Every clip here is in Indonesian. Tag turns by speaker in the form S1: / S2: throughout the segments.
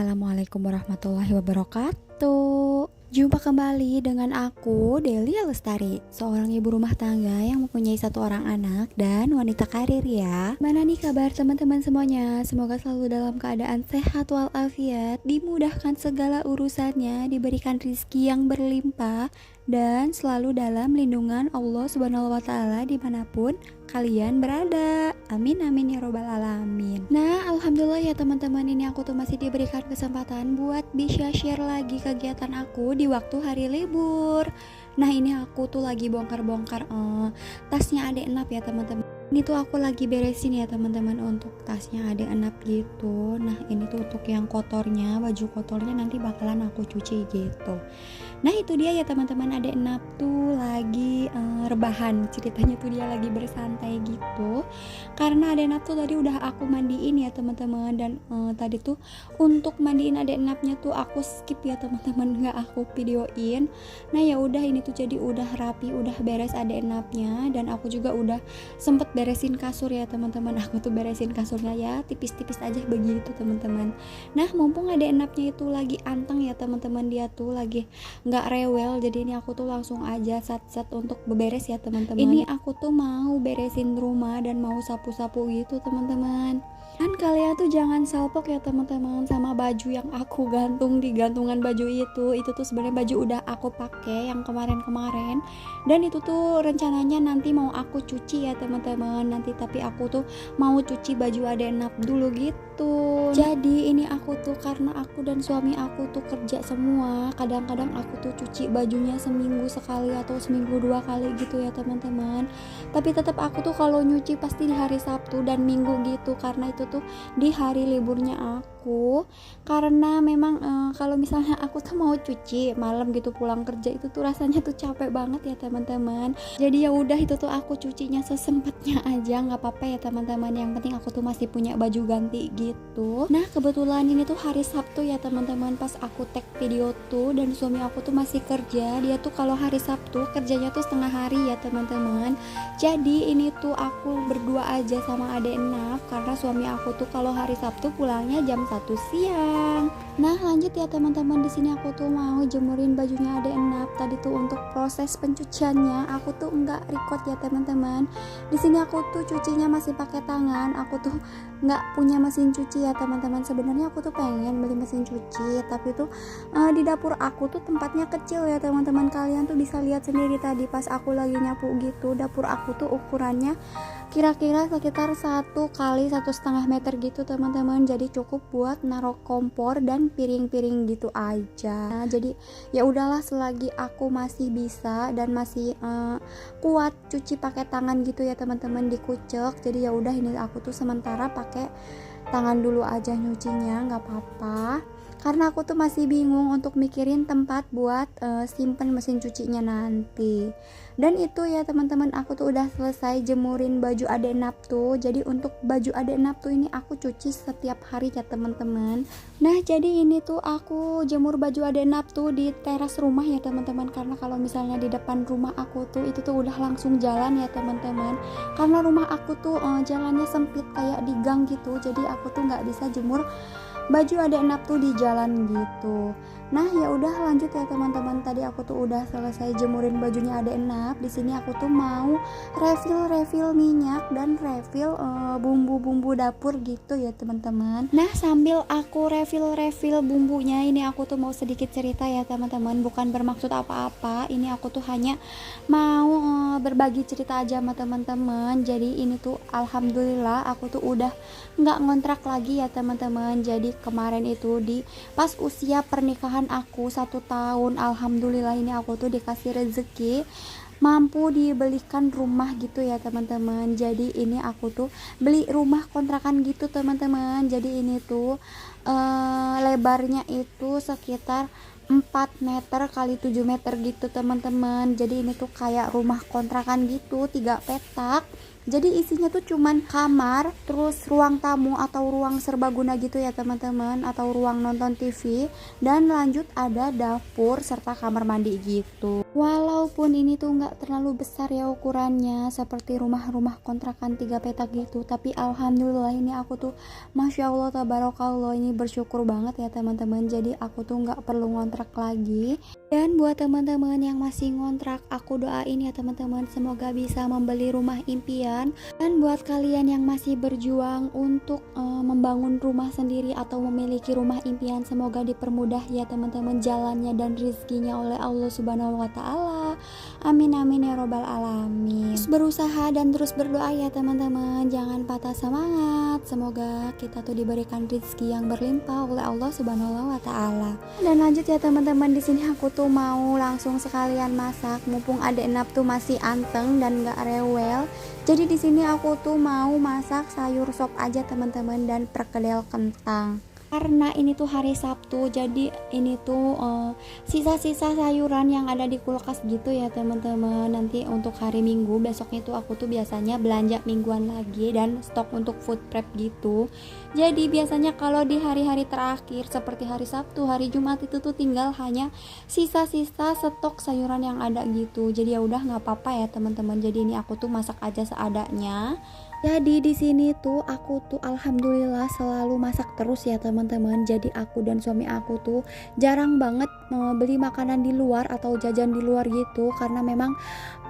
S1: Assalamualaikum warahmatullahi wabarakatuh. Jumpa kembali dengan aku, Delia Lestari, seorang ibu rumah tangga yang mempunyai satu orang anak dan wanita karir ya. Mana nih kabar teman-teman semuanya? Semoga selalu dalam keadaan sehat walafiat, dimudahkan segala urusannya, diberikan rezeki yang berlimpah, dan selalu dalam lindungan Allah Subhanahu wa Ta'ala dimanapun kalian berada. Amin amin ya robbal alamin. Nah, alhamdulillah ya teman-teman, ini aku tuh masih diberikan kesempatan buat bisa share lagi kegiatan aku di waktu hari libur. Nah, ini aku tuh lagi bongkar-bongkar tasnya adek enap ya teman-teman. Ini tuh aku lagi beresin ya teman-teman untuk tasnya adek enap gitu. Nah, ini tuh untuk yang kotornya, baju kotornya nanti bakalan aku cuci gitu. Nah, itu dia ya teman-teman, adek enap tuh lagi rebahan. Ceritanya tuh dia lagi bersantai gitu. Karena adek enap tuh tadi udah aku mandiin ya teman-teman, dan tadi tuh untuk mandiin adek enapnya tuh aku skip ya teman-teman, nggak aku videoin. Nah, ya udah ini tuh jadi udah rapi, udah beres adek enapnya, dan aku juga udah sempet beresin kasur ya teman-teman. Aku tuh beresin kasurnya ya tipis-tipis aja begitu teman-teman. Nah, mumpung adek enapnya itu lagi anteng ya teman-teman, dia tuh lagi nggak rewel, jadi ini aku tuh langsung aja sat-sat untuk beberes ya teman-teman. Ini aku tuh mau beresin rumah dan mau sapu-sapu gitu teman-teman. Dan kalian tuh jangan salpok ya teman-teman sama baju yang aku gantung di gantungan baju itu tuh sebenarnya baju udah aku pakai yang kemarin-kemarin, dan itu tuh rencananya nanti mau aku cuci ya teman-teman nanti, tapi aku tuh mau cuci baju adek enap dulu gitu. Jadi ini aku tuh karena aku dan suami aku tuh kerja semua, kadang-kadang aku tuh cuci bajunya seminggu sekali atau seminggu 2 kali gitu ya teman-teman. Tapi tetap aku tuh kalau nyuci pasti di hari Sabtu dan Minggu gitu, karena itu tuh di hari liburnya aku. Karena memang kalau misalnya aku tuh mau cuci malam gitu pulang kerja, itu tuh rasanya tuh capek banget ya teman-teman. Jadi ya udah, itu tuh aku cucinya sesempatnya aja, nggak apa-apa ya teman-teman, yang penting aku tuh masih punya baju ganti gitu. Nah, kebetulan ini tuh hari Sabtu ya teman-teman, pas aku tag video tuh, dan suami aku tuh masih kerja. Dia tuh kalau hari Sabtu kerjanya tuh setengah hari ya teman-teman. Jadi ini tuh aku berdua aja sama adek enap, karena suami aku tuh kalau hari Sabtu pulangnya jam 1 siang. Nah, lanjut ya teman-teman, di sini aku tuh mau jemurin bajunya adek enap. Tadi tuh untuk proses pencuciannya aku tuh enggak record ya teman-teman. Di sini aku tuh cucinya masih pakai tangan. Aku tuh enggak punya mesin cuci ya teman-teman. Sebenarnya aku tuh pengen beli mesin cuci, tapi tuh di dapur aku tuh tempatnya kecil ya teman-teman. Kalian tuh bisa lihat sendiri tadi pas aku lagi nyapu gitu, dapur aku tuh ukurannya kira-kira sekitar 1 kali 1,5 meter gitu teman-teman. Jadi cukup buat naruh kompor dan piring-piring gitu aja. Nah, jadi ya udahlah, selagi aku masih bisa dan masih kuat cuci pakai tangan gitu ya teman-teman, dikucek. Jadi ya udah, ini aku tuh sementara pakai tangan dulu aja nyucinya, nggak apa-apa. Karena aku tuh masih bingung untuk mikirin tempat buat simpen mesin cucinya nanti. Dan itu ya teman-teman, aku tuh udah selesai jemurin baju adek enap tuh. Jadi untuk baju adek enap tuh ini aku cuci setiap hari ya teman-teman. Nah, jadi ini tuh aku jemur baju adek enap tuh di teras rumah ya teman-teman. Karena kalau misalnya di depan rumah aku tuh itu tuh udah langsung jalan ya teman-teman. Karena rumah aku tuh jalannya sempit kayak di gang gitu. Jadi aku tuh nggak bisa jemur baju adek enap tuh di jalan gitu. Nah, ya udah lanjut ya teman-teman. Tadi aku tuh udah selesai jemurin bajunya adek enap. Di sini aku tuh mau refill minyak dan refill bumbu-bumbu dapur gitu ya teman-teman. Nah, sambil aku refill bumbunya, ini aku tuh mau sedikit cerita ya teman-teman. Bukan bermaksud apa-apa. Ini aku tuh hanya mau berbagi cerita aja sama teman-teman. Jadi ini tuh alhamdulillah aku tuh udah nggak ngontrak lagi ya teman-teman. Jadi kemarin itu di pas usia pernikahan aku 1 tahun, alhamdulillah ini aku tuh dikasih rezeki mampu dibelikan rumah gitu ya teman-teman. Jadi ini aku tuh beli rumah kontrakan gitu teman-teman. Jadi ini tuh lebarnya itu sekitar 4 meter kali 7 meter gitu teman-teman. Jadi ini tuh kayak rumah kontrakan gitu, 3 petak. Jadi isinya tuh cuman kamar, terus ruang tamu atau ruang serbaguna gitu ya teman-teman, atau ruang nonton TV, dan lanjut ada dapur serta kamar mandi gitu. Walaupun ini tuh nggak terlalu besar ya ukurannya seperti rumah-rumah kontrakan 3 petak gitu, tapi alhamdulillah ini aku tuh masya Allah tabarakallah, ini bersyukur banget ya teman-teman. Jadi aku tuh nggak perlu ngontrak lagi. Dan buat teman-teman yang masih ngontrak, aku doain ya teman-teman, semoga bisa membeli rumah impian. Dan buat kalian yang masih berjuang untuk membangun rumah sendiri atau memiliki rumah impian, semoga dipermudah ya teman-teman jalannya dan rezekinya oleh Allah Subhanahu wa taala. Amin amin ya robbal alamin. Terus berusaha dan terus berdoa ya teman-teman, jangan patah semangat. Semoga kita tuh diberikan rezeki yang berlimpah oleh Allah Subhanahu wa taala. Dan lanjut ya teman-teman, di sini aku tuh mau langsung sekalian masak, mumpung adek Nap tuh masih anteng dan gak rewel. Jadi di sini aku tuh mau masak sayur sop aja teman-teman, dan perkedel kentang. Karena ini tuh hari Sabtu, jadi ini tuh sisa-sisa sayuran yang ada di kulkas gitu ya teman-teman. Nanti untuk hari Minggu besoknya tuh aku tuh biasanya belanja mingguan lagi dan stok untuk food prep gitu. Jadi biasanya kalau di hari-hari terakhir seperti hari Sabtu, hari Jumat itu tuh tinggal hanya sisa-sisa stok sayuran yang ada gitu. Jadi ya udah nggak apa-apa ya teman-teman. Jadi ini aku tuh masak aja seadanya. Jadi di sini tuh aku tuh alhamdulillah selalu masak terus ya teman-teman. Jadi aku dan suami aku tuh jarang banget beli makanan di luar atau jajan di luar gitu, karena memang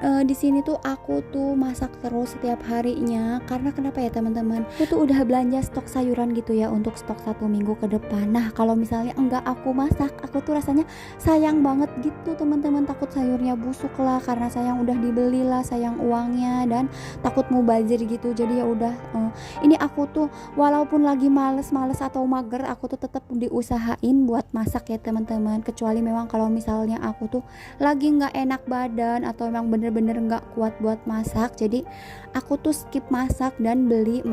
S1: di sini tuh aku tuh masak terus setiap harinya. Karena kenapa ya teman-teman? Aku tuh udah belanja stok sayuran gitu ya untuk stok 1 minggu ke depan. Nah kalau misalnya enggak aku masak, aku tuh rasanya sayang banget gitu teman-teman. Takut sayurnya busuk lah, karena sayang udah dibeli lah, sayang uangnya, dan takut mubazir gitu. Jadi ya udah ini aku tuh walaupun lagi males-males atau mager, aku tuh tetap diusahain buat masak ya teman-teman. Kecuali memang kalau misalnya aku tuh lagi nggak enak badan atau memang bener-bener nggak kuat buat masak, jadi aku tuh skip masak dan beli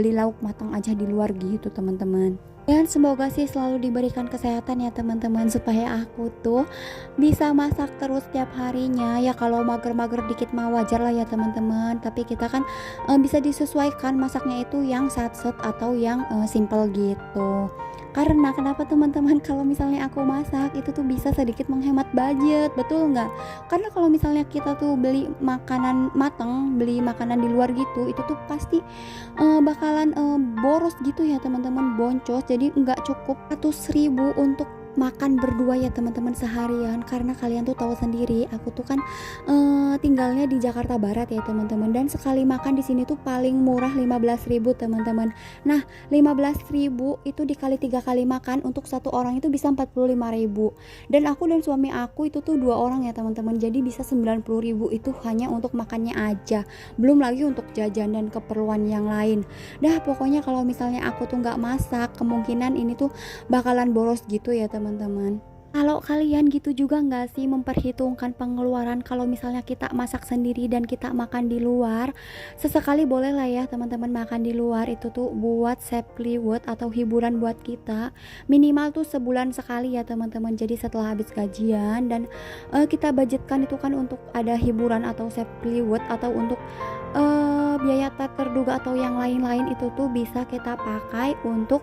S1: lauk matang aja di luar gitu teman-teman. Dan semoga sih selalu diberikan kesehatan ya teman-teman, supaya aku tuh bisa masak terus tiap harinya. Ya kalau mager-mager dikit mah wajar lah ya teman-teman, tapi kita kan bisa disesuaikan masaknya itu yang satset atau yang simple gitu. Karena kenapa teman-teman, kalau misalnya aku masak itu tuh bisa sedikit menghemat budget, betul nggak? Karena kalau misalnya kita tuh beli makanan matang, beli makanan di luar gitu, itu tuh pasti bakalan boros gitu ya teman-teman, boncos. Jadi nggak cukup 100.000 untuk makan berdua ya teman-teman seharian. Karena kalian tuh tahu sendiri, aku tuh kan tinggalnya di Jakarta Barat ya teman-teman, dan sekali makan di sini tuh paling murah 15.000 teman-teman. Nah 15.000 itu dikali 3 kali makan untuk satu orang itu bisa 45.000, dan aku dan suami aku itu tuh 2 orang ya teman-teman, jadi bisa 90.000 itu hanya untuk makannya aja, belum lagi untuk jajan dan keperluan yang lain. Dah pokoknya kalau misalnya aku tuh nggak masak, kemungkinan ini tuh bakalan boros gitu ya teman-teman. Kalau kalian gitu juga nggak sih, memperhitungkan pengeluaran kalau misalnya kita masak sendiri dan kita makan di luar? Sesekali boleh lah ya teman-teman makan di luar, itu tuh buat livelihood atau hiburan buat kita. Minimal tuh sebulan sekali ya teman-teman. Jadi setelah habis gajian dan kita budgetkan itu kan untuk ada hiburan atau livelihood atau untuk biaya tak terduga atau yang lain-lain, itu tuh bisa kita pakai untuk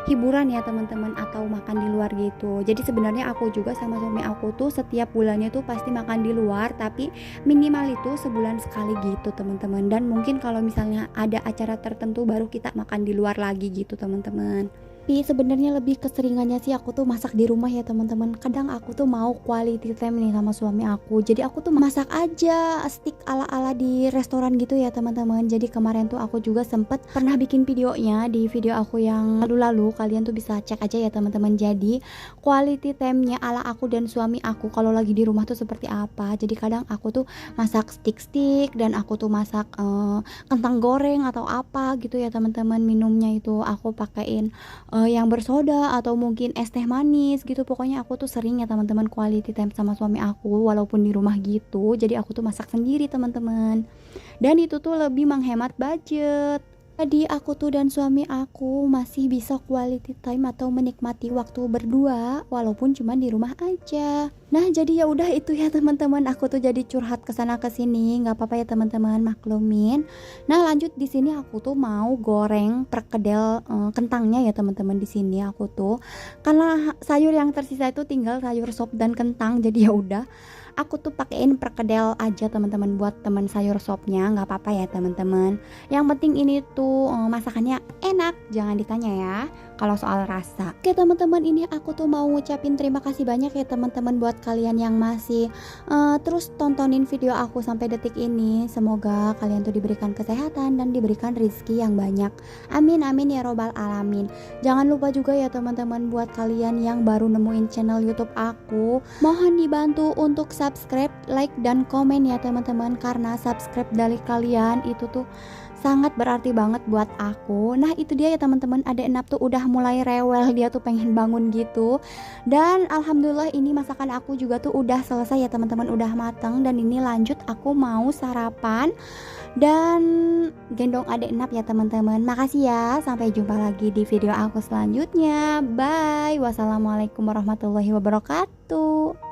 S1: hiburan ya teman-teman, atau makan di luar gitu. Jadi sebenarnya aku juga sama suami aku tuh setiap bulannya tuh pasti makan di luar, tapi minimal itu sebulan sekali gitu teman-teman. Dan mungkin kalau misalnya ada acara tertentu baru kita makan di luar lagi gitu teman-teman. Tapi sebenarnya lebih keseringannya sih aku tuh masak di rumah ya teman-teman. Kadang aku tuh mau quality time nih sama suami aku, jadi aku tuh masak aja stick ala-ala di restoran gitu ya teman-teman. Jadi kemarin tuh aku juga sempet pernah bikin videonya di video aku yang lalu-lalu, kalian tuh bisa cek aja ya teman-teman. Jadi quality time-nya ala aku dan suami aku kalau lagi di rumah tuh seperti apa. Jadi kadang aku tuh masak stick-stick, dan aku tuh masak kentang goreng atau apa gitu ya teman-teman. Minumnya itu aku pakein yang bersoda atau mungkin es teh manis gitu. Pokoknya aku tuh sering ya teman-teman quality time sama suami aku walaupun di rumah gitu. Jadi aku tuh masak sendiri teman-teman, dan itu tuh lebih menghemat budget. Jadi aku tuh dan suami aku masih bisa quality time atau menikmati waktu berdua walaupun cuma di rumah aja. Nah, jadi ya udah itu ya teman-teman, aku tuh jadi curhat ke sana ke sini, nggak apa-apa ya teman-teman, maklumin. Nah, lanjut di sini aku tuh mau goreng perkedel kentangnya ya teman-teman. Di sini aku tuh karena sayur yang tersisa itu tinggal sayur sop dan kentang, jadi ya udah aku tuh pakein perkedel aja teman-teman buat teman sayur sopnya, nggak apa-apa ya teman-teman. Yang penting ini tuh masakannya enak, jangan ditanya ya kalau soal rasa. Oke teman-teman, ini aku tuh mau ngucapin terima kasih banyak ya teman-teman buat kalian yang masih terus tontonin video aku sampai detik ini. Semoga kalian tuh diberikan kesehatan dan diberikan rezeki yang banyak. Amin amin ya robbal alamin. Jangan lupa juga ya teman-teman, buat kalian yang baru nemuin channel YouTube aku, mohon dibantu untuk subscribe, like, dan komen ya teman-teman, karena subscribe dari kalian itu tuh sangat berarti banget buat aku. Nah itu dia ya teman-teman, adek Enap tuh udah mulai rewel, dia tuh pengen bangun gitu. Dan alhamdulillah ini masakan aku juga tuh udah selesai ya teman-teman, udah matang. Dan ini lanjut aku mau sarapan dan gendong adek Enap ya teman-teman. Makasih ya, sampai jumpa lagi di video aku selanjutnya. Bye, wassalamualaikum warahmatullahi wabarakatuh.